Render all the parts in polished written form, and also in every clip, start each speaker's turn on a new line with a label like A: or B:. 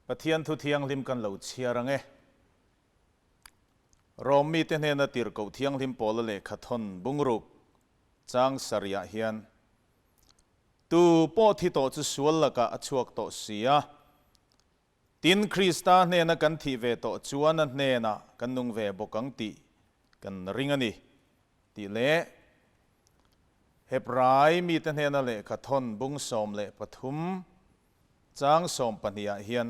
A: ปะเทียนทุเทียงลิมกันเหล่าเชียรังรอมมีเตนเฮนติรกเทียงลิมปอลเลขทนบุงรุกจางสริยเฮียนตูปอที่โตจะสวลละกะอชวกโตเสียตินคริสตาเนนกันที่เวโตจวนเนนะกันนุงเวบกังตีกันริงอันนี้ตีเละเฮบรายมีเตนเฮนเลขทนบุงสมเลปทุมจางสมปัญญาเฮียน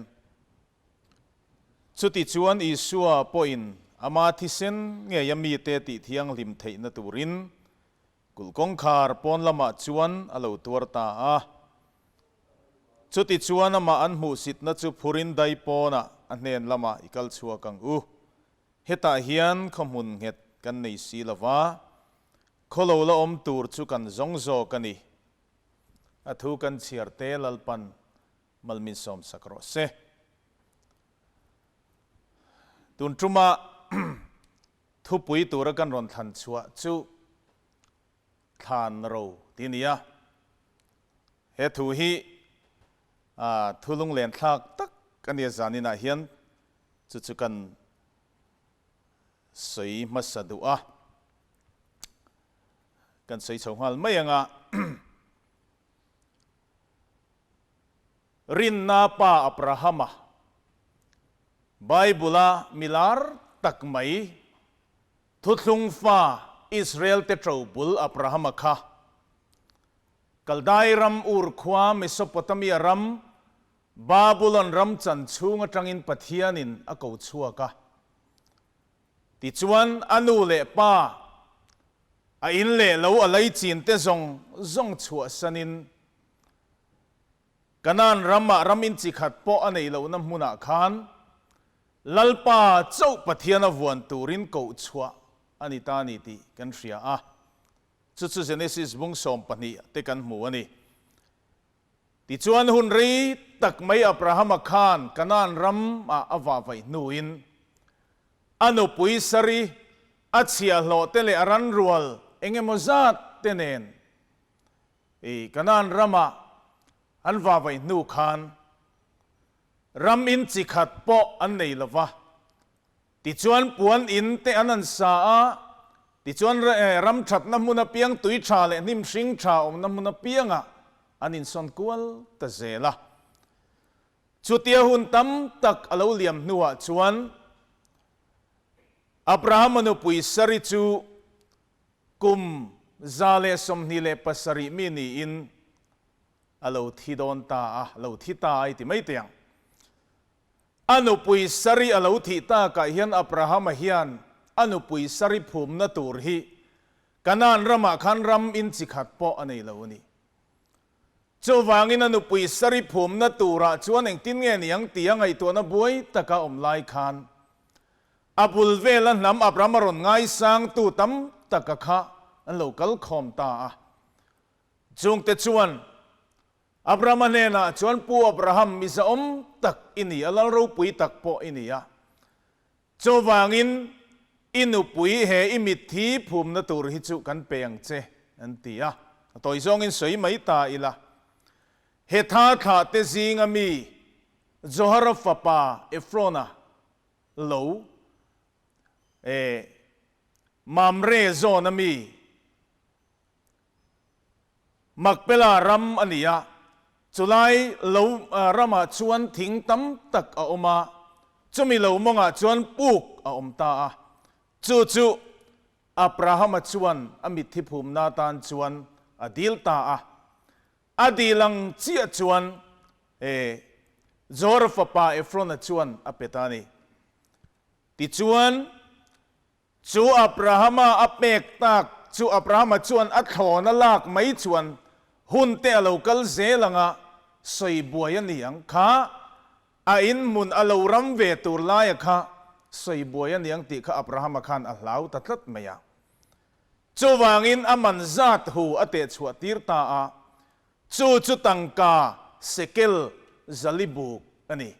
A: สุติจวนอิสัวปอินอามาทิเซนเงียมีเตติเทียงลิมเทนตูรินกุลกงคาร์ปอนละมาจวนอลาวตัวตาสุติจวนมาอันหูสิทนัจุพูรินไดปอนะอันเนนละมาอิกัลชัวกังเฮตาเฮียนขมุนเฮตกันในสีละวะขลละอมตูร์จุกันจงโจกันนี่อัทุกันเชียร์เตลลปันมัลมินสอมสักรสเซตุนจุมาทุปุยตัวรักันรอนทันชัวจูทานเราทีนี้เฮตุฮีทุลุงเลียนทักตักกันเดียจานินาเฮียนจุกันสวยมัสดุกันสวยชาวฮัลไม่ยังรินนาปาอับราฮัมไบเบิลมิลาร์ตักไม่ทุลุงฟ้าอิสราเอลเตตรูบุลอับราฮัมค่ะกัลไดรัมอูร์ควาเมโสโปตามียรัมบาบูลอนรัมจันชูงจังอินปัทยานินอากาชัวกะติจวนอนุเลปาอินเลเลวอะไรจีนเตจงชัวสันินกันนั้นรัมอินจิขัดปออันนี้เลวน้ำมุนักขันลัลปาเจ้าปัทยานวันตูรินกูชัวอันนี้ตานี่ตีกันเสียจุดเจเนซิสบุงสมปนีเตกันหมูอันนี้ติจวนหุนรีตักไม่อับราฮัมขันกันนั้นรัมอาวาไวนูอินอนุปุยสรีอัจฉริยะโลเตเลอรันรัวลเองเอมซัดเตเนนกันนั้นรัมอันวาไวนูขันรัมอินจิขัดปออันนี้ละวะติจวนปวนอินเตอนันสาติจวนรัมชัดน้ำมุนเปียงตุยชาเลนิมสิงชาอมน้ำมุนเปียงอันอินส่วนกวลตะเจละจุดเดียหุนตั้มตักอลาวเลียมนัวจวนอับราฮัมนุปุยสริจูกุมซาเลสมนิเลปัสริมินีอินอลาวที่โดนตาอลาวที่ตาไอที่ไม่เตียงอนุปุยสริอลาวที่ตากะเฮียนอับราฮัมเฮียนอนุปุยสริภูมินตูรฮีกันนั้นรำขันรำอินจิขัดปออันนี้ละวันนี้เจ้าวางินอนุปุยสริภูมินตูระจวนเองตินเงี้ยยังตียังไงตัวนับวยตะกะอมไลขันอับุลเวลันนำอับรามรอนไงสังตูตั้มตะกะขะอันโลกัลคอมตาจงเตจวนอับรามเนนะจวนปูอับราฮัมมิซาอมตักอินีอัลลรูปุยตักปออินีเจ้าวางินอินุปุยเฮอิมิทีภูมินตูรฮิจุกันเปียงเจอันตีตัวจงอินสวยไม่ตาอิละเฮธาธาเตซิงมีโจฮาร์ฟปาเอฟโรนาโลมัมเรโซนามีมักเปลารัมอันนี้จุลัยโลรามาชวนทิ้งตั้มตักออกมาจะมีโลมงชวนปุกออกตาจู่อับราฮัมชวนอมิทิภูมินาตานชวนอดิลตาอดีลังเจียชวนโจรฟปาเอฟรอนชวนอเปตานีติชวนจูอับราฮัมอับเมกตักจูอับราฮัมชวนอัดขอนลากไม่ชวนหุ่นเตะเรากัลเซลังสวยบัวยันยังข้าอินมุนอลารัมเวตูร์ลายข้าสวยบัวยันยังติข้าอับราฮัมขันอัลลาวตัดตัดไม่ยาจูวางินอามันจัดหูอเตชวติรตาจูตังกาเซเกลซาลิบุกอันนี้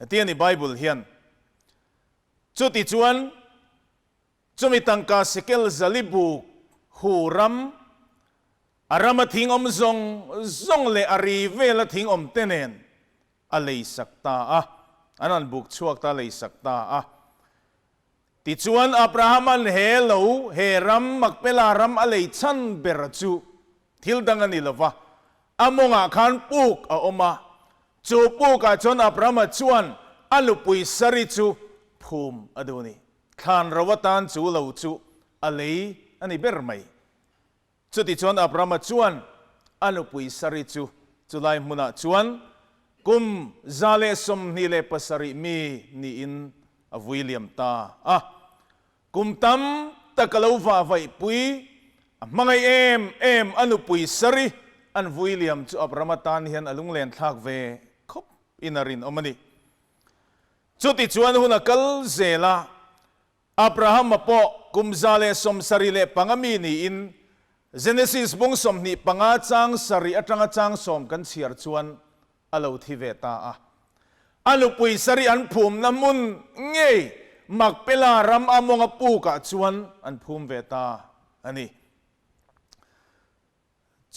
A: ที่นี่ไบเบิลเฮียนจูติจวนจูมีตังกาเซเกลซาลิบุกหูรัมอารามทิ้งจงเลอารีเวลทิ้งเตเนนอะไรสักตา อันนั้นบุกชวกตาเลยสักตาติจวนอับราฮัมอันเฮโลเฮรัมมักเปลารัมอะไรชันเบรจูทิลดังอันนี้ละวะมงอาคันปุกอมาจูปุกจนอับราฮัมจวนอันลุปุยสริจูภูมิอดูนี่ขานรวตันจูเหลาจูอะไรอันนี้เบรไม่จุดที่จวนอับราฮัมจวนอันลุปุยสริจูจุไลมุนาจวนกุมซาเลสมนิเลปสริมีนี่อินวิลเลียมตากุมตัมตะกลาวาไวปุยมังไอเอ็มอนุปุยสริอันวิลเลียมจูอับราฮัมตานเฮียนอลุงเลนทักเวคบอินารินอมันนี่จุดที่จวนหุนักลเซลาอับราฮัมมาปอกุมซาเลสมสริเลปังมีนี่อินเจเนซิสบุงสมนี่ปังอาจังสริอัตรังอาจังสมกันเชียร์จวนอลาวทิเวตาอันลุปุยสริอันภูมิน้ำมุนเงยมักเปลารำอมงปูกะจวนอันภูมิเวตาอันนี้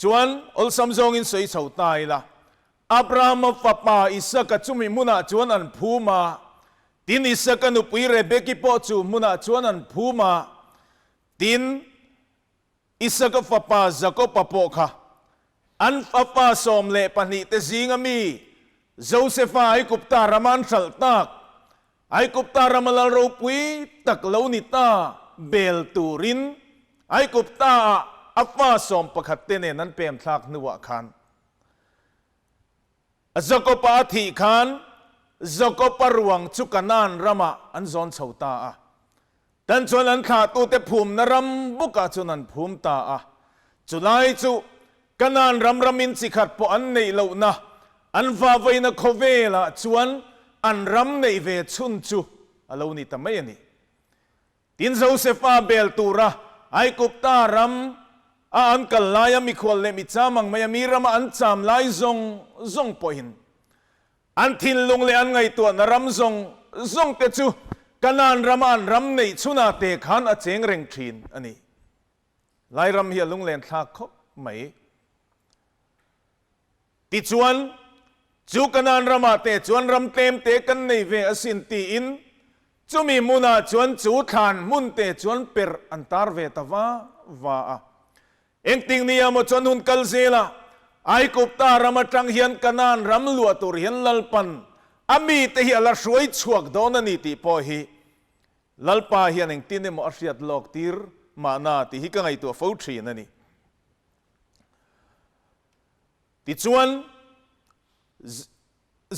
A: จวนอัลซัมซงอินสวยเฉาตายละอับราฮัมฟับมาอิสกะจุมิมุนาจวนอันภูมาตินอิสกะนุปุยเรเบกิปอจูมุนาจวนอันภูมาตินอิสกะฟับมาจักรปะโปค่ะอันฟับมาสมเลปนิเตซิงมีโจเซฟาไอกุปตารามันสัลตักไอกุปตารามันลารูปุยตักเลวนิตาเบลตูรินไอกุปตาอัฟฟาสมปะขัดเตเนนั้นเป็นทักนัวขันจักรปาธิขันจักรปรวงจุกนันรามาอันซอนเฉาตาดันชวนอันขาตูเตภูมินรำบุกาชนันภูมิตาจุไลจุกันนันรำมินสิขัดปออันในเหล่านะอันฟ้าไฟนักโคเวละชวนอันรำในเวชุนจูเหล่านี้ทำไมนี่ตินโจเซฟาเบลตูระไอกุปตารำอันกัลลายมิควลเลมิจามังไม่มีรำอันจามลายซงปอยน์อันทินลงเลอันไงตัวนรำซงเตจูกันนันรำอันรำในชุนาเตขันอเจงเร่งทินอันนี้ลายรำเฮียลงเลนทักคบไหมติจวนจูกันนันรำเตจวนรำเต็มเตกันในเวอสินตีอินจูมีมุนาจวนจูทานมุนเตจวนเปิดอันตารเวตวาเอ็งติงนี้มจวนหุนกัลเซลาไอกุปตารำจังเฮียนกันนันรำลัวตุเฮียนลลปันมีเตฮีละช่วยชวกโดนนี่ติพอฮีลลปาเฮียนเอ็งตินเนมอัศยตลอกตีร์มานาติฮิกังไอตัวฟูทรีนั่นนี่ติจวน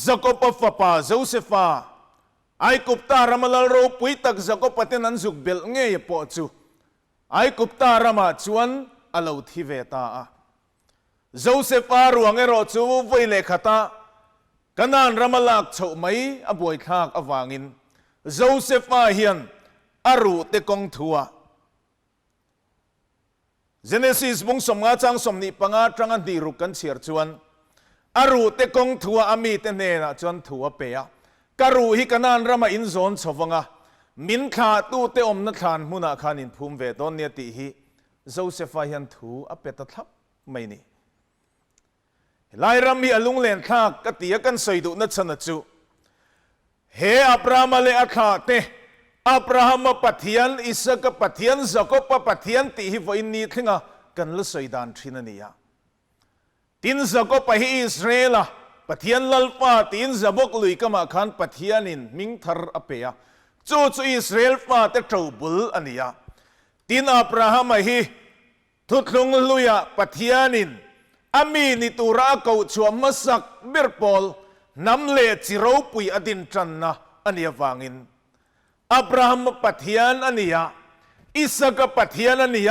A: จักรปฟปาโจเซฟาไอกุปตารำลลรูปุยตักจักรปเตนันจุกเบลเงยปอจูไอกุปตารำจวนอลาวทิเวตาโจเซฟารวงเอโรจูไวเลขตากันนันรำลักเฉาไม่อบวยทักอวางินโจเซฟาเฮียนอารูเตกงทัวเจเนซิสบุงสมงาจังสมนิปังอาจังอันดีรุกันเชียร์จวนอารูเตกงทัวอามีเตเนนะจวนทัวเปียการูฮิกันนันรำอินโซนสวงะมินขาตูเตอมนักขานมุนาขานินภูมิเวตอนเนติฮิโจเซฟาเฮียนทัวอเปตทับไม่นี่ลายรำมีอลุงเลนทักกติยกันใส่ดุนัชนจูเฮอับราฮัมเลอาขาเตอับราฮัมปัทยันอิสกปัทยันจักรปปัทยันติฮิวอินนีทิ้งกันลุสอยดานทินันียาตินจักรปะฮิอิสราเอลปัทยันลลฟาตินจับกลุยกมาขันปัทยันินมิงทาร์อเปียจูอิสราเอลฟาเตทรูบุลอันนี้ยาตินอับราฮัมฮิทุตลุงลุยปัทยันินอามีนิตุราเกาชัวมัสักเบิร์ปอลน้ำเละจิโรปุยอดินจันนะอันนี้ฟังอินอับราฮัมปัทยันอันนี้อิสกปัทยันอันนี้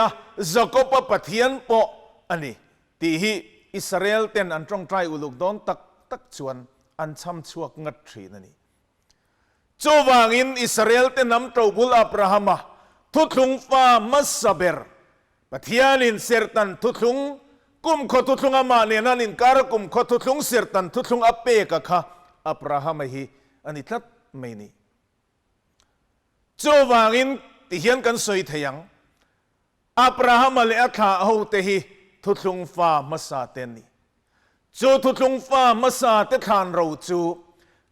A: จักรปัทยันปออันนี้ที่ฮิอิสราเอลเต็นอันตรงใจอุลุกโดนตักชวนอันช้ำชั่วงัดทีนั่นนี่โจวังอินอิสราเอลเต็นน้ำเต้าบุลอับราฮัมทุตลุงฟ้ามัสเบร์ปัทยันินเซร์ตันทุตลุงกุมขอทุตลุงอามาเนี่ยนั่นอินการกุมขอทุตลุงเสียตันทุตลุงอเปกะค่ะอับราฮัมฮีอันนี้ทัดไม่นี่โจวางอินที่เห็นกันสวยเทียงอับราฮัมเลอาคาเอาเตฮีทุตลุงฟ้ามาซาเตนีโจทุตลุงฟ้ามาซาเตขานเราจู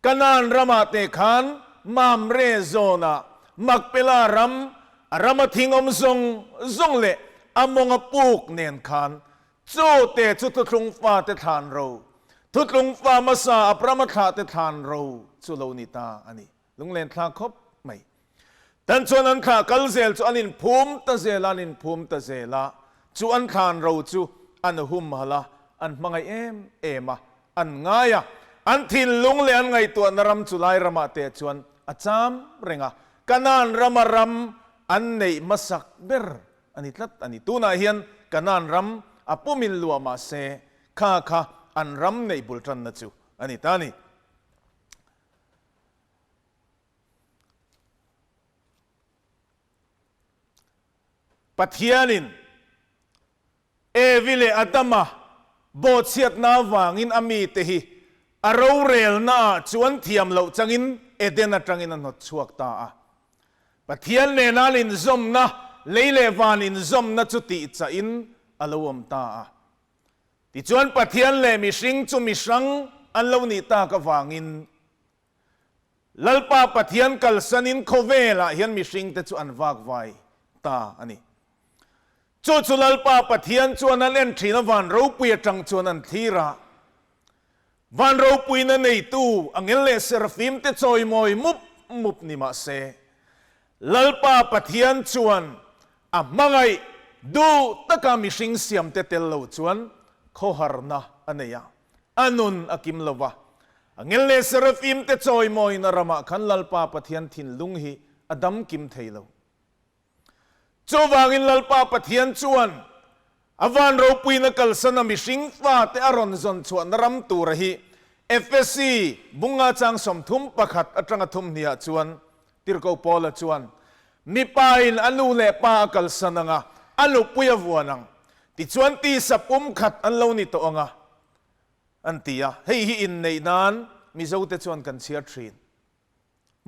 A: กันนันรำมาเตขันมามเรโซนามักเปลารำมาทิ้งซงเละอมงปุกเนียนขันโจเตจุดทุงฟ้าเตทานเราทุดลงฟ้ามาสาพระมาขาเตทานเราสุโลนิตาอันนี้ลุงเล่นทางครบไหมแต่ชวนอันข้ากัลเซลชวนนินภูมิตะเซลานินภูมิตะเซลาชวนทานเราจูอันหุมฮะละอันมังไงเอมาอันง่ายอันทินลุงเล่นไงตัวนรำจุไลรำมาเตชวนอาจามเรงะกันนันรำมารำอันในมาสักเบรอันนี้ทัดอันนี้ตัวนาเฮียนกันนันรำอปุมิลลัวมาเซข้าอันรำในบุลทันนะจูอันนี้ตานี่ปัทยานินวิเลอัตมาบทเสียดนาวางินอามีเตหิอาราวเรลนาชวนเทียมเหล่าจังินเดนจังอินนันหดชวกตาปัทยาเลนาลินซอมนะเลวานินซอมนะจุติจะอินอารวมตาที่ชวนปัทยาเลมิสิงจุมิสังอันเหล่านี้ตากวางินลัลปาปัทยากัลสันินโคเวลาเฮียนมิสิงเตจุอันวากไวตาอันนี้จุลัลปาปะเทียนจวนนั้นเล่นทีนวันเราปุยจังจวนนั้นทีระวันเราปุยนั้นในตู้อังเอเลเซราฟิมเตจอยมอยมุบนิมาเซลัลปาปะเทียนจวนมังไงดูตะกามิสิงเสียมเตเตลโลจวนโคฮาร์นาอันเนียอันุนอากิมลวะอังเอเลเซราฟิมเตจอยมอยนารมาขันลัลปาปะเทียนทินลุงฮีอดัมกิมเทโลจวางอินลัลปาปะเทียนชวนอวันเราปุยนักลสนามิสิงฟ้าเตอรอนซอนชวนนรำตูระฮีเอฟเอซีบุงอาจังสมทุมประคัดอัตรังทุมเนียชวนติรกปอลชวนมีปาอินอนุเลปากลสนังอนุปุยวัวนังติชวนตีสับขัดอันเลวนิโตองอันตียเฮยอินในนั้นมิจาวเตชวนกันเชียร์ทรีน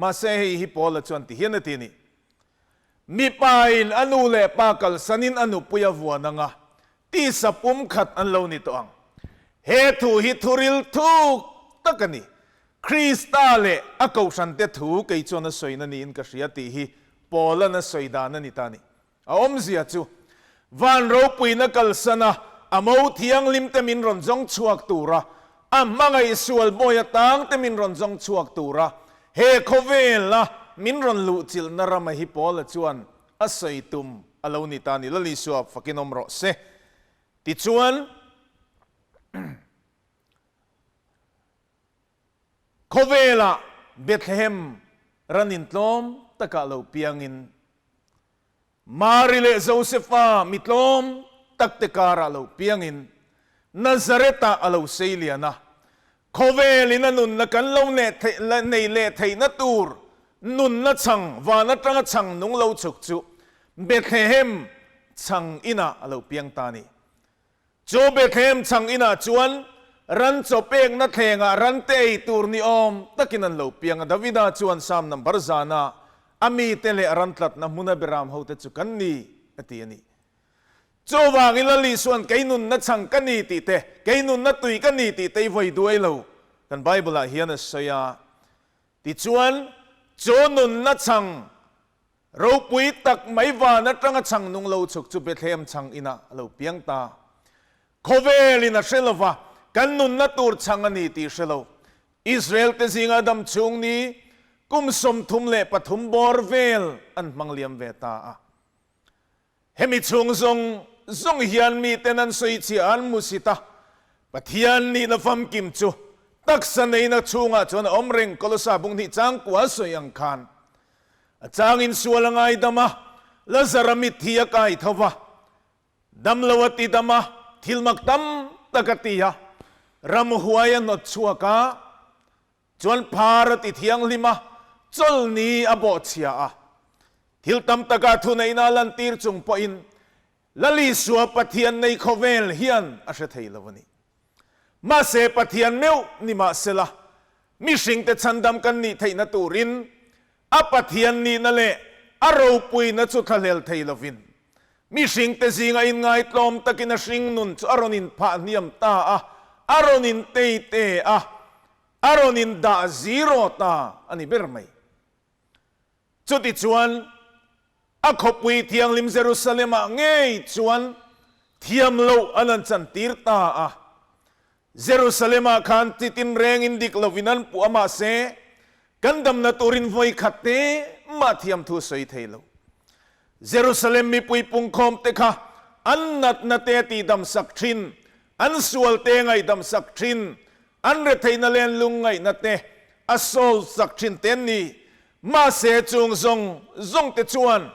A: มาเซเฮยปอลชวนติเฮียนตีนี่มีปาอินอนุเลปากลสนินอนุปุยวัวนังตีสับขัดอันเลวนิโตองเฮตุฮิทุริลทุกตะกันนี่คริสตัลเลอากาชันเตถูกไอจวนสวยนันนี่อินกษยติฮิปอลนัสวยดานันนี่ตานี่อมเสียจูวันเราปุยนักลสนะอมาวเทียงลิมเตมินรอนจงชวกตูระมังไอสวลโมยตังเตมินรอนจงชวกตูระเฮโคเวละมินรอนลุจิลนารมาฮิปอลจวนอสัยตุมอลาวนิตานี่ละลิสวบฟักินอมรอเซติจวนโคเวลาเบธเลเฮมรันินตลอมตะกะเลวเปียงินมาริเลโจเซฟามิตลอมตักเตการาเลวเปียงินนาซาเรตาอเลวเซเลียนะโคเวลินันุนนักันเลวเนเทในเลเทนตูร์นุนนัชังวานัตระชังนุงเลวฉุกจุเบธเลเฮมชังอินาอเลวเปียงตานีโจเบธเลเฮมชังอินาจวนรันจบเองนัทเฮงรันเตยตูร์นิอมตะกินันเลวเปียงดาวิดาจวนสามนัมบาร์ซานาอามีเตเลรันตลัดนัมุนเบรามเขาเตจุกันนี่อติยันนี่โจวางอิลลีส่วนไกนุนนัดชังกันนี่ติเตไกนุนนัดตุยกันนี่ติเตไว้ด้วยเลวกันไบเบิลเฮียนสยาติจวนโจนุนนัดชังเราปุยตักไม่วานัดรังชังนุงเลวฉุกจุเบเทมชังอินะเลวเปียงตาโคเวลินัเชลวากันนุนนัตูร์ชังนี่ติเชลวอิสราเอลเตสิงาดัมชุงนี้กุมสมทุมเลปฐุมบอร์เวลอันมังเลียมเวตาเฮมิชุงซงเฮียนมีเตนันสวยชีอันมุสิตาปะเทียนนี่นฟัมกิมจูตักสันในนักชุงจนอมเริงกลสาบุงที่จางกัวสวยอังคารจางอินสัวละไงดามะลาซารามิทียกายทว่าดัมลวติดามะทิลมักดัมตะกติยารำหัวยนดชัวกาจวนพารติเทียงลิมะจลนีอบอเชียทิลตัมตะกาทุในนาลันตีร์จุงปอินลลิสัวปะเทียนในโคเวลเฮียนอาเชทัยลวนีมาเสปะเทียนเมวนิมาเสละมิสิงเตชันดำกันนี่ไทยนตูรินอปะเทียนนี่นั่นแหละอารมปุยนัจุทะเลลไทยลวินมิสิงเตสิงอินไงตลอมตะกินสิงนุนอารนินพานิยมตาอารนินเตเต aronin da zero ta ani ber mai chuti chuan a khopui thiang lim Jerusalem a ngei chuan thiam lo anan chan tir ta a Jerusalem a khan titin reng indik lovinan pu ama se kandam na turin voi khatte ma thiam thu soi theilo Jerusalem mi pui pung khom te kha an nat na te ti dam sak thin an sual te ngai dam sak thin an re theina len lung ngai na te asol sak thin ten ni ma se chung zong te chuan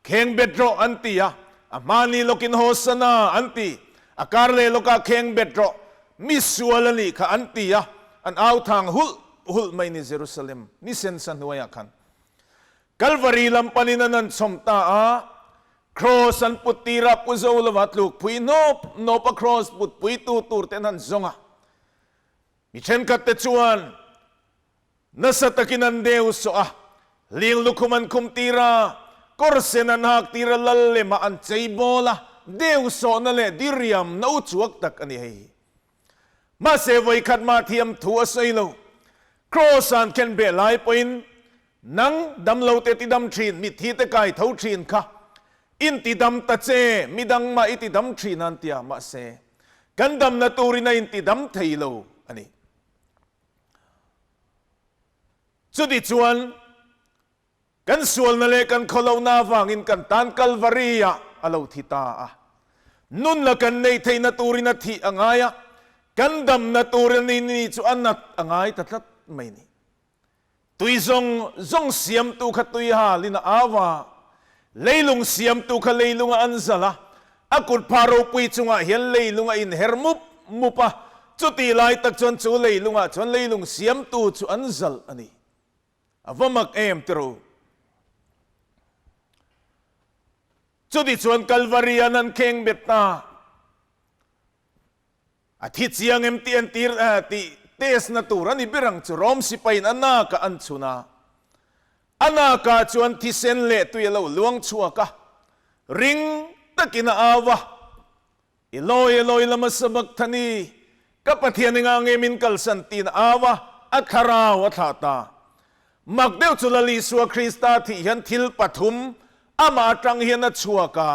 A: kheng bedro antia amani lokin hosana anti akarle loka kheng bedro mi sualani kha antia an au thang hul mai ni Jerusalem ni sen san huaya khan Calvary lampanin nan somta a cross an putira puzo lawatluk pui no pa cross put pui tu tur tenan zonga mi chen kat te chuan nasatakinan Deus so a ling lukuman kum tira korsenan hak tira lalle ma an cheibola Deus so na le diriam na uchuak tak ani hei ma se voi khat ma thiam thu asailo cross an ken be lai poin nang dam lo te ti dam thin mi thi te kai tho thin kha in ti dam ta che mi dang ma iti dam thin an tia ma se kan dam na turina in ti dam theilo ani chudi chuan kan sual na le kan kholo na wangin kan tan Calvary a alo thita a nun la kan nei theina turina thi angaya kan dam na turin ni chu anat angai tatlat mai ni tui zong siam tu kha tui ha lina awa leilung siam tu kha leilunga anzala akut pharo pui chunga hian leilunga in hermup mupa chuti lai tak chon chu leilunga chon leilung siam tu chu anzal ani avamak em tro chuti chuan Calvary anan kheng betta athi chiang em tian tir ti tes na turani birang chu rom si pain ana ka an chuna ana ka chuan thi sen le tuilo luang chua ka ring takina awa eloi lama sabak thani kapathian nga ngemin kalsan tin awa akhara wa thata magdeu chulali suwa Krista thi hian thil pathum ama tang hian a chua ka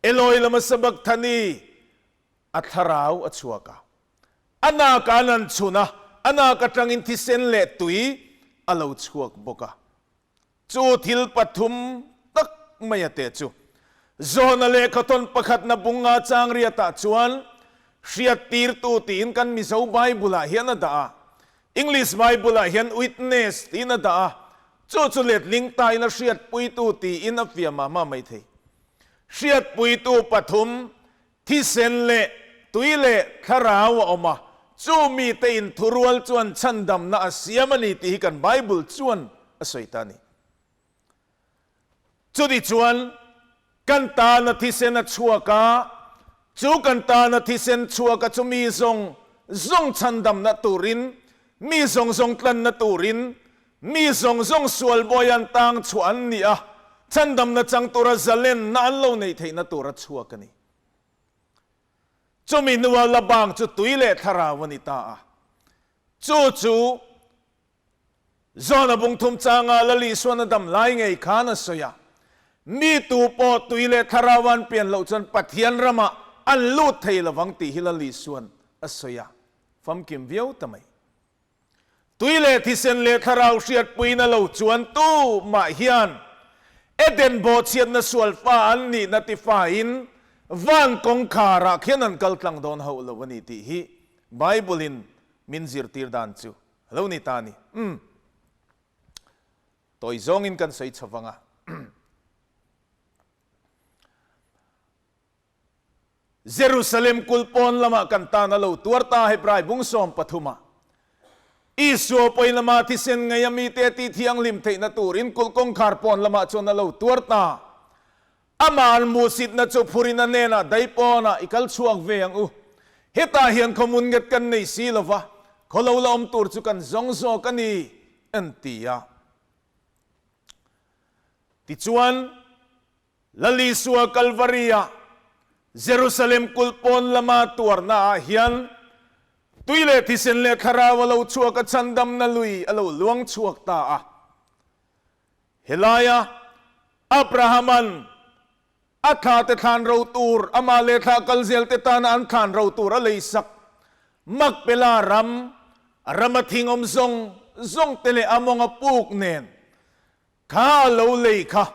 A: eloi lama sabak thani atharau a chua ka ana kanan chuna ana ka tangin thi sen le tui alo chuak boka chu thil pathum tak mayate chu zona le khaton pakhat na bunga changria ta chuan hriat tir tu tin kan mi zo Bible a hian da English Bible a hian witness tin da chu let ling tai na hriat pui tu ti in a fiama ma mai thei hriat pui tu pathum thi sen le tui le kharaw oma chu mi te in thurual chuan chandam na asiamani ti kan Bible chuan asoitani chudi chuan kan ta na thi sen a chuaka chu kan ta na thi sen chuaka chu mi zong chandam na turin mi zong tlan na turin mi zong sual boyan tang chuan ni a chandam na chang tura zalen na an lo nei theina tura chuakani chumi nuwa labang chu tuile tharawani ta a chu zona bung thum changa lali sona dam lai ngei khana soya mi tu po tuile tharawan pian lo chan pathian rama an lu thei lawang ti hilali suan asoya fam kim viau tamai tuile thisen le tharaw hriat puina lo chuan tu ma hian eden bo chiat na sual fa an ni na ti fa in van kong khara khianan kal tlang don ho lawani ti hi Bible in minzir tir dan chu lo ni tani toy zong in kan sei chawanga Jerusalem kulpon lama kan ta na lo tuarta hebrai bungsom pathuma iso poi lama thi sen ngayami te ti thiang lim theina turin kulkong kharpon lama chon na lo tuarta amal musit na chu phurina nena daipona ikal chuak ve ang u heta hian khomun nget kan nei silova kholola om tur chu kan zongzo kani antia ti chuan lali suwa Calvary Jerusalem kulpon lama tuarna hian ตุยเลที่เส้นเลขราวเราชัวกับชันดำนลุยเราลวงชัวตาเฮลายะอับราฮัมันอัฐาเตทานเราตูร์อามาเลทากัลเซลเตตานอันทานเราตูร์อะไรสักมักเปลารำทิงอมซงเตเลอมองปูกเนนข้าเราเลยค่ะ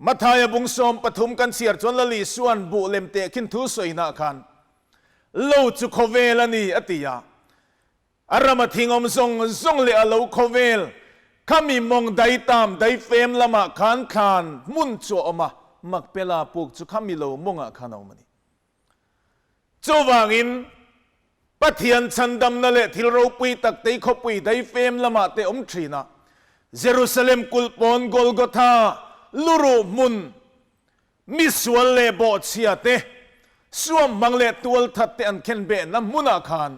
A: มาทายบุงสมปฐุมกันเสียจนละลีส่วนบุเลมเตะขึ้นทุสวยนาคันเล่าจุคเวลนี่อติยาอารมาทิงอมซงเลอเล่าคเวลข้ามีมองได้ตามได้เฟมละมาคานมุนจัวออกมามักเปลาปุกจุข้ามีเล่ามองอาคานเอามันนี่จวางอินปะเทียนชันดำนั่นแหละที่เราปุยตักเตยขปุยได้เฟมละมาเตอมทรีนะเยรูซาเล็มกุลปอนกอลกอธาลูรูมุนมิสวลเลบอดเสียเตสวมมังเลตัวทัดเตอันเข็นเบนมุนาคาน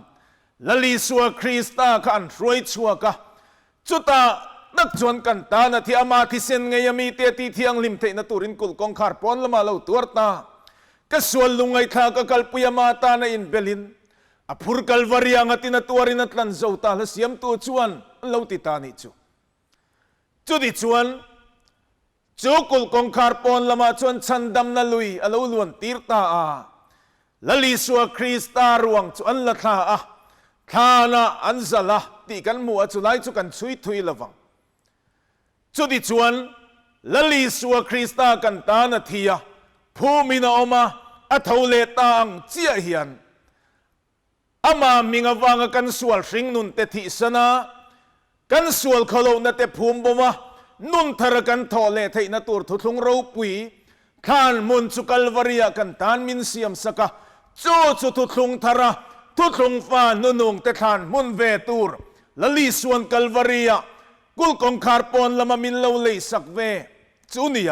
A: ลลีสัวคริสตาคันรวยชัวกะจุตานักจวนกันตานาที่อามาที่เซนไงยมีเตตีเทียงลิมเทนตูรินกุลกองคาร์ปอนละมาเลาตัวตากะสวลลุงไอทากะกัลปุยมาตาในอินเบลินอภูร์กัลวารียงตินาตัวรินัตลันเจ้าตาละเสียมตัวจวนเลาติตานิจุดิจวนจูกุลกองคาร์ปอนละมาจวนชันดำนาลุยอลาวลวนตีร์ตาลลีสัวคริสตารวงจวนละท่านาอันซาลาตีกันมัวจุไลจุกันชุยทุยละวังจุดิจวนลลีสัวคริสตากันตานาทียผู้มีนาอมาอัทาวเลตังเจียเฮียนอามามิงาวังกันสวลสิงนุนเตติสนากันสวลขลุ่นเตภูมิบมานุนทรกันทอเลไทนตูร์ทุทุงรูปุยขานมุนสุกัลวารียกันตานมินเซียมสกะโจจุทุทุงทระทุทุงฟ้านุนงเตขานมุนเวตูร์ลลีสวนกัลวารียกุลกองคาร์ปอนละมามินเลวเลยสักเวจุนีย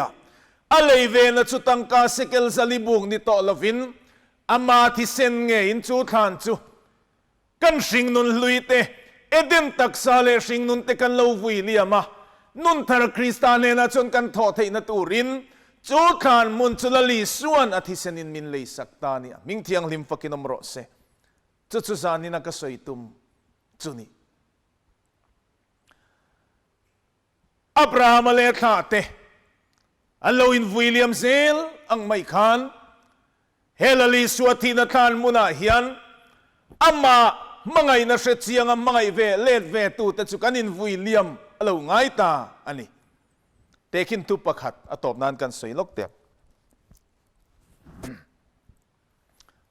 A: อะไรเวนจุตังกาเซเกลซาลิบุงนิโตลวินอามาที่เซนเงอินจูทานจูกันสิงนุนลุยเตเอเดนตักซาเลสิงนุนเตกันเลววิเลียมานุนทารคริสตาเนนะจนกันทอเทนตูรินจูทานมุนจุลลีส่วนอธิเซนินมินเลยสักตานีมิงเทียงลิมฟักินอมรอเซจุซานินักสวยตุมจุนีอับราฮัมเลขาเตอัลลอฮินวิลเลียมเซลอังไม่ขานเฮลลีสวตินัทานมุนาฮิยันอามามังไงนัชเชียงมังไงเวเลดเวตูแต่จุกันินวิลเลียมเราง่ายตาอันนี้เตคินทุปขัดอตบนานกันสวยลกเตีย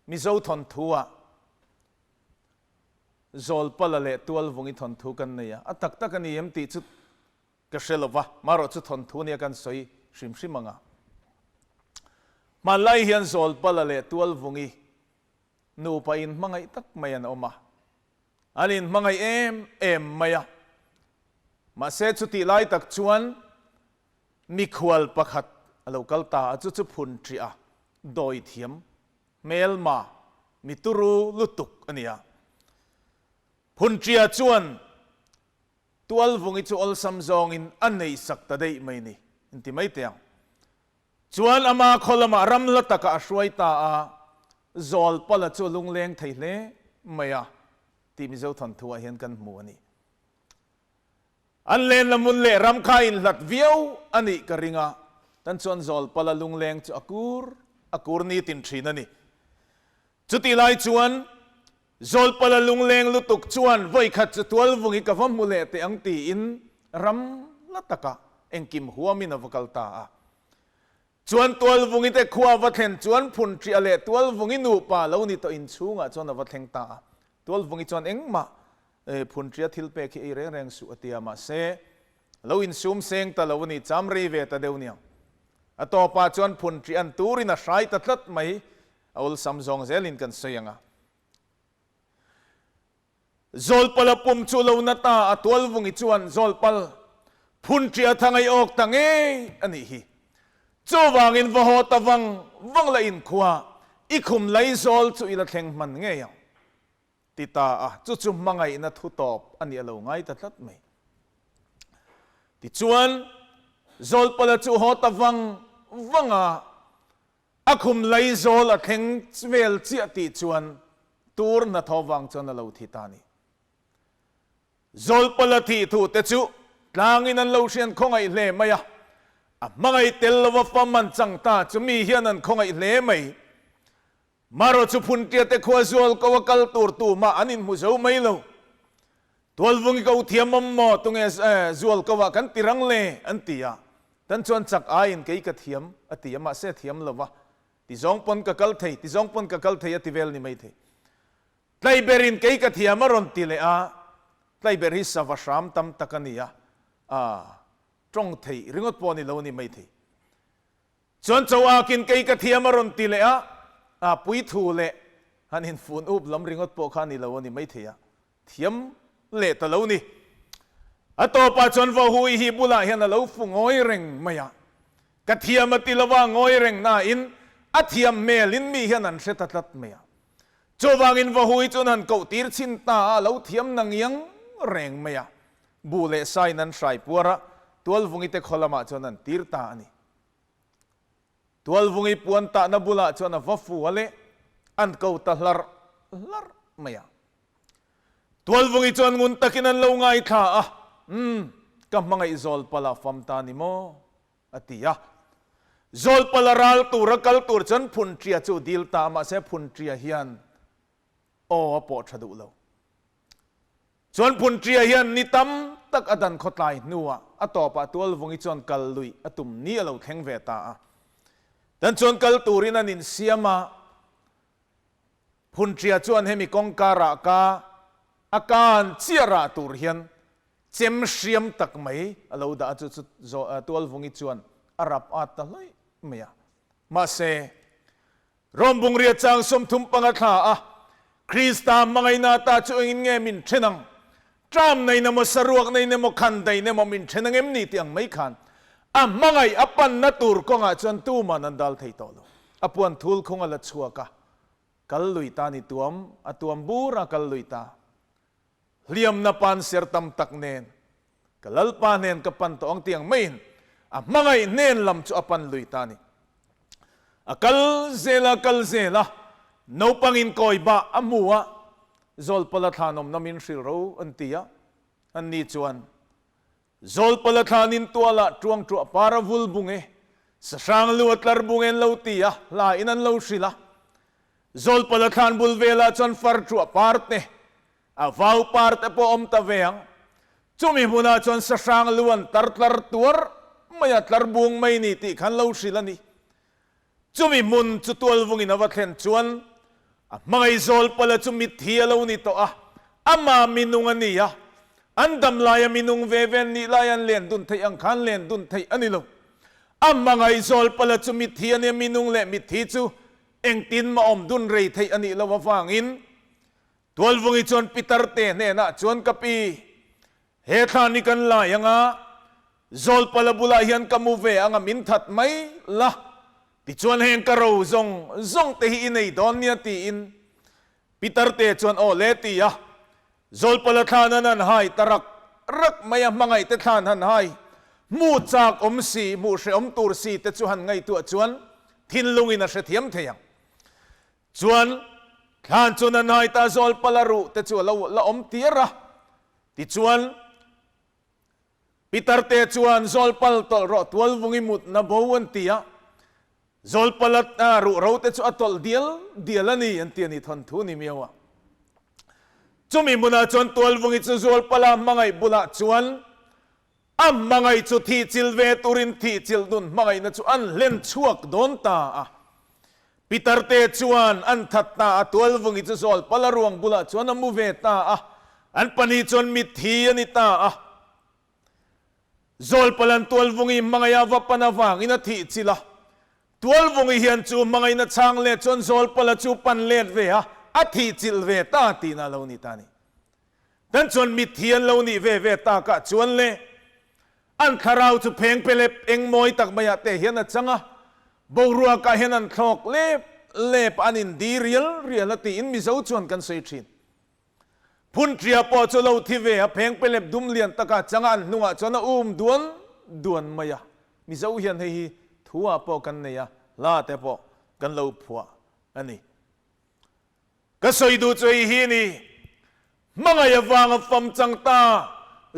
A: มิโซทนทัวโซลปลาเลตัวลวงอิทนทุกันเนี่ยอัตักตักนี่ยมติจุดกระเชลวะมารอจุดทนทุเนี่ยกันสวยชิมมังอ่ะมาไล่เฮียนโซลปลาเลตัวลวงอีนูไปอินมังไงตักไม่ยันออกมาอันนี้มังไงเอ็มไม่ยะมาเสจุติไล่ตักชวนมีขวลประคัดเรากัลตาจุพุนทรีอะโดยเทียมเมลมามิตุรูลุตุกอันนี้พุนทรีอะชวนตัวลวงอิจูอัลซัมซองอินอันนี้สักตะได้ไม่นี่อินที่ไม่เตียงชวนอามาคนละมารำละตะกะช่วยตาจอลปละจูลุงเลงไทยเล่ไม่อะที่มิเจ้าทันทัวเห็นกันมัวนี่อันเลนละมุนเล่รำคายหลัดเวียวอันนี้กริงะตันชวนจอลปละลุงเลงจูอากูร์นี่ตินทรีนั่นนี่จุดที่ไล่ชวนจอลปละลุงเลงลุตุกชวนไว้ขัดจุดตัวลวงอีกฟังมุเล่เตอังตีอินรำละตะกะเอ็งกิมหัวมินาวกัลตาชวนตัวลวงอีเตขวาวัดเห็นชวนพุนทรีอเลตัวลวงอีนูป่าแล้วนี่ตัวอินชูงะชวนวัดเห็นตาตัวลวงอีชวนเอ็งมาพุนทรีทิลเปกอีเร่งสุอติยามาเซแล้วอินซูมเซงตะแล้วนี่จำรีเวตะเดียวเนี่ยต่อไปชวนพุนทรีอันตูรินาใช้ตัดลัดไหมเอาซัมซองเซลินกันเสียงจอลปลปุ่มชูลาวนาตาตัวลวงอีชวนจอลปลพุนทรีทางไอออกทางเออันนี้ฮีจูวางอินวะฮตะวังละอินขวาอีคุมไลจอลจูอิละแข่งมันเงี้ยติตาจุมังไงนัทุตอบอันนี้เราง่ายตัดไม่ติชวนจอลปลจูฮตะวังคุมไลจอลแข่งเวลเจียติชวน ตูร์นัทวังจนเราทิตานีzol palati thu te chu tlangin an lo sian khongai hle maya mangai telwa faman changta chumi hian an khongai hle mai maro chu phun tia te khwa zol ko wakal tur tu ma anin mu zo mai lo tolvung ko thiamam mo tunge zol ko wa kan tirang le antia tan chuan chak ain ke ka thiam atia ma se thiam lova ti zong pon ka kal thei ti zong pon ka kal thei ati vel ni mai thei tlai berin ke ka thiam ron ti le a tlai ber hi savasham tam takania trong thei ringot poni lo ni mai thei chuan chawa kin ke ka thiam ron ti le a pui thu le hanin fun up lam ringot po kha ni lo ni mai thei a thiam le ta lo ni atopa chuan vo hui hi bula hian lo fu ngoi reng maya ka thiam ati lawa ngoi reng na in a thiam melin mi hian an hretatlat maya chowangin vo hui chun han ko tir chin ta lo thiam nang yang reng maya bule sai nan sai puara tual vungi te kholama chuan an tir ta ani tual vungi puan ta na bula chuan a vafu ale an ko ta lar maya tual vungi chuan ngun takin an lo ngai tha ka mangai zol pala fam ta ni mo atia zol pala ral tur kal tur chan phun tria chu dil ta ma se phun tria hian o po thadu lo chuan phun tria hian ni tam tak adan khotlai nuwa atopa tual vungi chuan kal lui atum ni alo thleng ve ta a dan chuan kal turin an in siama phun tria chuan hemi kongkara ka akan chiara tur hian chem siam tak mai alo da chu zo tual vungi chuan arap at loi maya ma se rombung ria chang som thum panga tha a krista mangai na ta chu in nge min thenang tram nei na mo saruak nei na mo khan dai na mo min thenang em ni tiang mai khan a mangai apan na tur ko nga chuan tu man an dal thei to lo apuan thul khonga la chuaka kal lui ta ni tuam atuam bura kal lui ta liam na pan ser tam tak nen kalal pa nen ka pan to ang tiang main a mangai nen lam chu apan lui ta ni akal zela no pangin koi ba amua zol palathanom namin shiro antia anni chuan zol palathanin tuala tuang tu para vulbunge sa sang luatlar bungen lo tia la inan lo sila zol palathan bulvela chuan far tu parte avau parte po om ta veang chumi muna chuan sa sang luan tartlar tuar maya tlar bung mai ni ti khan lo sila ni chumi mun chu tual vungin awathlen chuan mangai zol pala chumi thialo ni to ama minung ania andam laya minung veven ni layan len dun thei ang khan len dun thei anilo mangai zol pala chumi thiane minung le mi thi chu engtin ma om dun rei thei ani lo wangin tual vungi chon pitar te ne na chon kapi he thani kan la yanga zol pala bula hian kamu ve anga min that mai la ti chuan heng karo zong te hi nei don nia ti in pitar te chuan o le ti ya zol pala thana nan hai tarak rak maya mangai te than han hai mu chak om si mu she om tur si te chu han ngai tu chuan thin lungin a she thiam theyang chuan than chuan an hai ta zol pala ru te chu la om tira ti chuan pitar te chuan zol pal tol ro tual vungi mut na bowan tia zol palat ru ro te chu atol dial ani an tiani thon thu ni miawa chumi muna chon tual vungi chu zol pala mangai bula chuan mangai chu thi chil ve turin thi chil dun mangai na chu an len chuak don ta pitar te chuan an that ta tual vungi chu zol pala ruang bula chuan amu ve ta an pani chon mi thi ani ta zol palan tual vungi mangaya va panawang ina thi chila tual vungi hian chu mangai na chang le chon zol pala chu pan let ve a thi chil ve ta ti na lo ni ta ni dan chon mi thian lo ni ve ta ka chuan le an kharau chu pheng pelep eng moi tak maya te hian a changa borua ka hian an thlok le panin di real ati in mi zo chuan kan sei thin phun tria po chu lo thi ve a pheng pelep dum lian taka changa an hnunga chona duan maya mi zo hian hei thua po kan neya la te po kan lo phua ani ก็สวยดูใจฮีนี่มังไงวางฟอมจังตา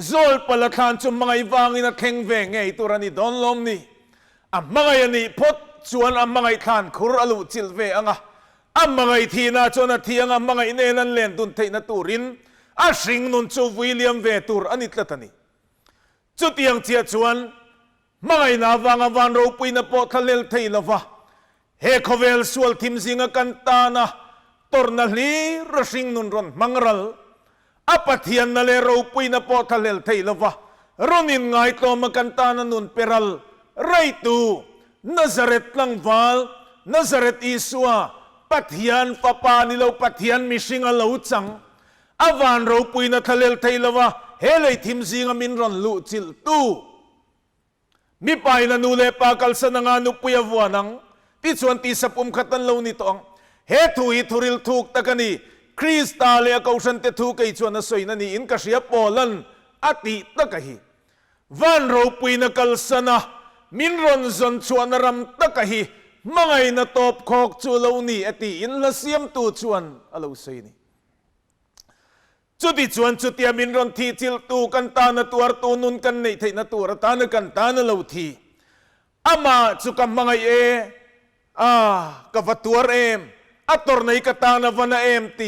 A: โจลปลทานจุมังไงวางอินาเข่งเวงไงตัวนี้ดอนลมนี่มังไงนี่พดชวนมังไงทานคุรอลุจิลเวงมังไงทีน่าจนทีมังไงเนลันเลนตุนเทนตูรินสิงนุนจูวิลเลียมเวตูร์อันนี้ละตันนี่จุดยังเจียชวนมังไงนาวางวันรูปีนปอทะเลลเทลวะเฮคเวลสวลทิมซิงกันตานะตอร์นัลีรสิงนุนรอนมังรัลปัทยันนาเลรูปีนปอทะเลลเทลวะรอนินไงโตมกันตานะนุนเปรัลไรตูนาซาเรตลังวาลนาซาเรตอิสวาปัทยันปปานิโลปัทยันมิสิงอลาวจังวันรูปีนทะเลลเทลวะเฮเลยทิมซิงมินรอนลุจิลตูมีไปนันูเลปากลสนังานุปุยวานังที่ส่วนที่สับอุมขัตันเลวนิตองเฮตุฮิทุริลทุกตะกันนี่คริสตาเลกอุชันเตทุกไอชวนนัสวยนันนี่อินกษยปอลันอติตะกันฮีวันรูปีนกลสนะมินรอนจนชวนรำตะกันฮีมังไงนตบขอกจูเลวนี่อติอินละเสียมตูชวนอลาวสวยนี่จุดที่ชวนจุดที่มินรอนทีจิลตูกันตานตัวตูนุนกันในไทยนตัวตานกันตานเลวทีมาจุกมังไงกับตัวเอ็มตัวในกตานวันเอ็มตี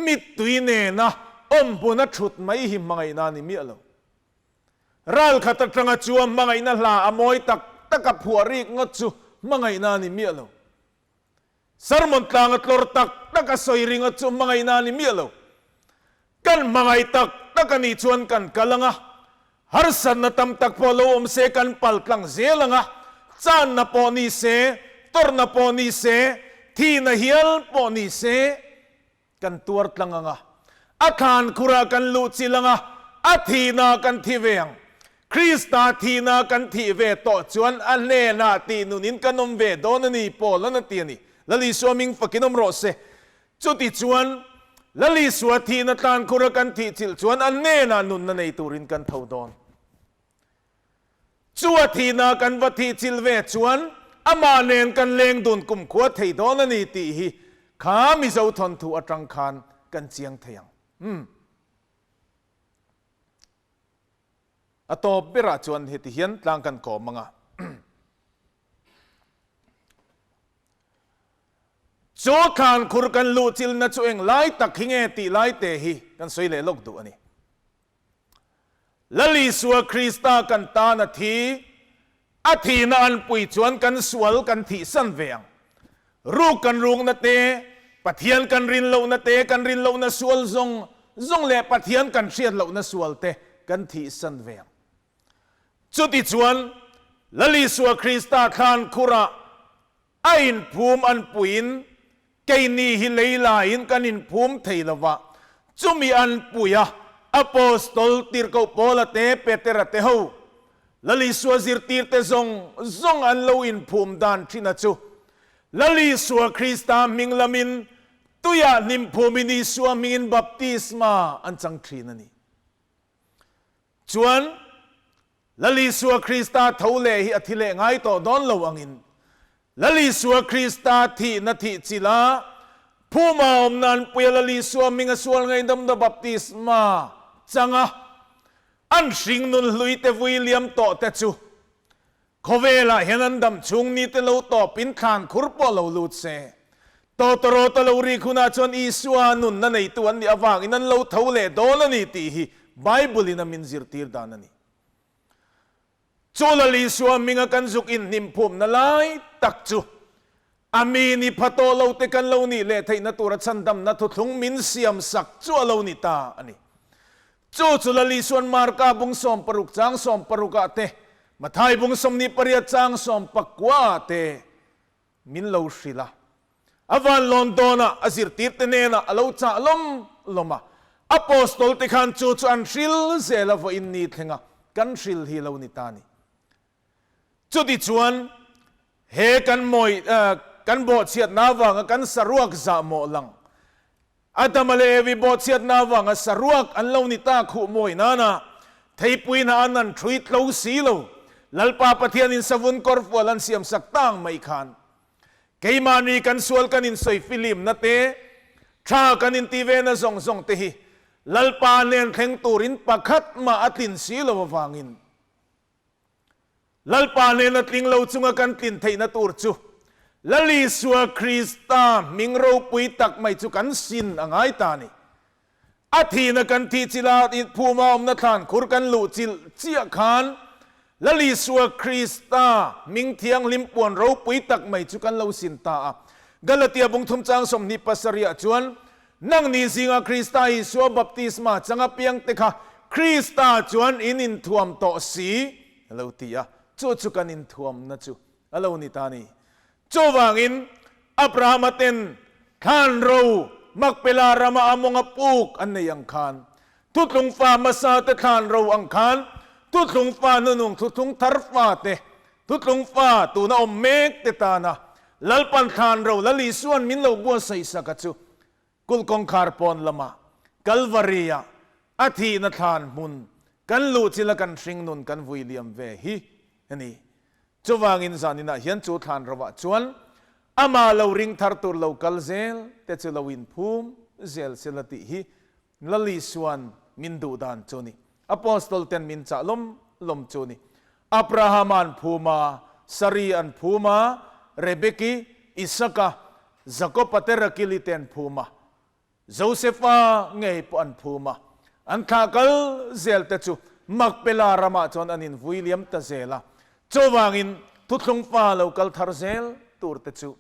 A: มิดตุยเนนะปุนัชุดไม่หิมมังไงนานิมีอะไรรัลขัดตรังจัวมังไงนั่นละมวยตักกับหัวรีกงจูมังไงนานิมีอะไรสารมันต่างตลอดตักกับสอยริงจูมังไงนานิมีอะไรกันมังไงตักกันนี่ชวนกันกัลงะฮาร์สันนัตมตักพอลมเสกันปัลตังเซลังะจานนปอนีเซตอร์นปอนีเซที่นเฮียลปอนีเซกันตัวตลังะอาคารคุรากันลุจิลังะทีนากันทีเวียงคริสตาทีนากันทีเวต่อจวนอันเนนาตีนุนินกันนมเวโดนนี่ปอลนันตีนี่ละลิสวมิงฟักินอมโรเซจุดที่จวนละลิสวทีนตานคุรากันทีจิลจวนอันเนนานุนนันในตูรินกันเท่าดอนจวดทีนากันวัตีจิลเวจวนมาเนนกันเลงดุนกุมขวดไทยดอนนี่ตีฮีข้ามิเจ้าทนถูอัตรังคานกันเจียงเทียงตบเบราจวนเหตุเฮียนต่างกันก่อมังโจคานคุรกันลูจิลนัดตัวเองไล่ตักหิงเอติไล่เตฮีกันสวยเลยลกดูอันนี้ละลิสวคริสตากันตานาทีทีนานปุยจวนกันสวลกันที่สันเวียงรูกันรุงนาเตปะเทียนกันรินเหล่านาเตกันรินเหล่านาสวลซงเล่ปะเทียนกันเชียดเหล่านาสวลเตกันที่สันเวียงจุดที่จวนละลิสวคริสตาคานคุระอินภูมิอันปุยินเกนีฮิเลลาอินกันอินภูมิเทลวะจุมีอันปุยอโปสตอลติร์กโปลเตเปเตระเตหูละลิสวซิร์ติร์เตซงอันโลอินภูมิดานทินาจูละลิสวคริสตามิงลามินตุยานิมภูมินิสวมิงบัพติสมาอันจังทรีนันนี่จวนละลิสวคริสตาเท่าเลหิอธิเลง่ายต่อดอนโลอังอินละลิสวคริสตาที่นาทีจิลาผู้มาอมนันเปียละลิสวมิงสวลไงดำบัพติสมาจังอันสิงนุนลุยเตวิลเลียมต่อเตจูขเวลาเห็นอันดำชุงนี้เตลูต่อปินขานคุรปอลูลุดเซต่อตรอตลูรีคุณาชนอิสวานุนนั่นในตัวนี้อวางอินันลูเท่าเลโดลนี่ตีฮีไบเบิลินามินซิร์ตีร์ดานันนี่จูลลิสวามิงกันจุกอินนิมพุมนั่นไลตักจูอามีนิพัตโตลูเตกันลูนี่เลทัยนัตุรัชันดำนัตุทุงมินเซียมสักจูลูนี่ตาอันนี้จุลลิส่วนมาร์กาบุงสมปรุกจางสมปรุกาเตมาไทยบุงสมนิปริยจางสมปักวาเตมินเลวศิลาอวันลอนดอนะอซิร์ติร์เตเนนะอลาวจ่าลมอโปสตอลติขันจูอันชิลเซลฟอินนีเทงะกันชิลฮิลาวนิตานีจุดที่ชวนเฮกันมวยกันบอดเสียดนาวังกันสรวกจ่าโมลังอาตมาเลวิบอดเสียดนาวังสรวกอันเลวนิตาคู่มวยนานะไทยปุยนาอันนั้นทวีตเลวสีเลวลัลปาปะเทียนินสวุนกอร์ฟวลันเสียมสักตั้งไม่ขานเกยมานีกันสวลกันอินสวยฟิลิมนะเตท ชากันอินตีเวนะส่งเตหิลัลปาเนนเข่งตูรินปักขัดมาอตินสีลวฟังอินลัลปาเนนติงเลวจุงกันตินไทยนตูรจูลลีสวคริสตามิงรูปุยตักไม่จุกันสินอ่างไอตานีอาทินกันที่จิลาอิภูมาอมนัทานขุรกันลุจิลเจียขานลลีสวคริสตามิงเทียงลิมปวนรูปุยตักไม่จุกันเลวสินตากาลาเตียบุงทุมจางสมนิปัสริยจวนนังนิสิงาคริสตาอิสวบัพติสมาจังอเปียงเตคะคริสตาจวนอินินทวมโตสีเลวตียจุกันอินทวมนะจูเลวนิตานีจูวางอินอับราฮัมเต็นขานรูมักเปลารามาอมงอปูกอันในยังขานทุตลุงฟ้ามาซาเตขานรูอังขานทุตลุงฟ้านุงทุตลุงทารฟ้าเตทุตลุงฟ้าตูนาอมเมกเตตานะลัลปันขานรูลลีส่วนมินเลวบัวใส่สักจูกุลกงคาร์ปอนลมากัลวารียาอาทินทานมุนกันลูจิลกันสิงนุนกันวิลเลียมเวฮีนี่จูวางอินซานินะเฮียนจูทานระวะจวนอามาเลวริงทาร์ตูร์เลวกัลเซลเตจูเลวินพูมเซลเซลติฮีลลีส่วนมินดูดานจูนี่อพอสตอลเตนมินจ่าลมจูนี่อับราฮัมันพูมาซารีอันพูมาเรเบกีอิสกาจักรปัตเตอร์กิลิเตนพูมาโจเซฟาเงยปอนพูมาอันข้ากัลเซลเตจูมักเปลารามาจอนอันอินวิลเลียมตะเซลาจูวางอินทุตลงฟ้าเลวกัลทาร์เซลตูร์เตจู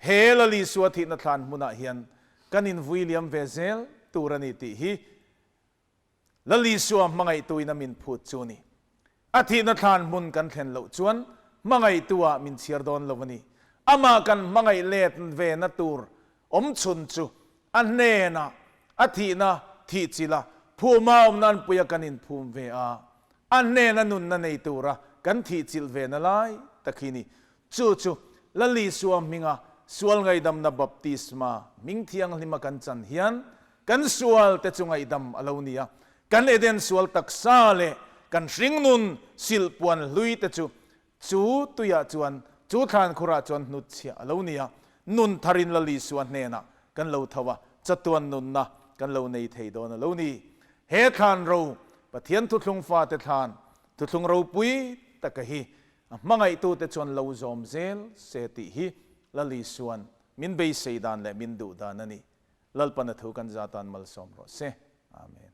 A: เฮลลีสวตินัทานมุนาเฮียนกันอินวิลเลียมเวเซลตูรานิติฮีลลีสวมังไอตุยนามินพูดจูนี่อาทินัทานมุนกันเทนเลวจวนมังไอตัวมินเชียร์ดอนเลวนี่อามากันมังไอเลตเวนตูร์อมชุนจูอันเนนะอาทินะที่จิลาผู้มาอมนันปุยกันอินภูมิเวอาอันเนนะนุนนันไอตัวระกันที่จิลเวนไลตะคีนี่จูลลีสวมิงาสวลไงดำนับบัพติสมามิงเทียงลิมากันจันเฮียนกันสวลเตจุงไงดำอลาวนียกันเอเดนสวลตักซาเลกันสิงนุนสิลปวนลุยเตจูตุยาจวนจูทานคุระจวนนุชเชียอลาวนียนุนทารินลลีสวเนนะกันเลวทว่าจัตวันนุนนะกันเลวในไทยโดนอลาวนีเฮทานเราปะเทียนทุตลุงฟ้าเตทานทุตลุงเราปุยตะกะฮีมังไอตูเตจวนเลวจอมเซลเซติฮีลลีส่วนมินเบย์เซดานและมินดูดานนี่ลัลปันทุกันจาตันมัลสอมรสเซอาเมน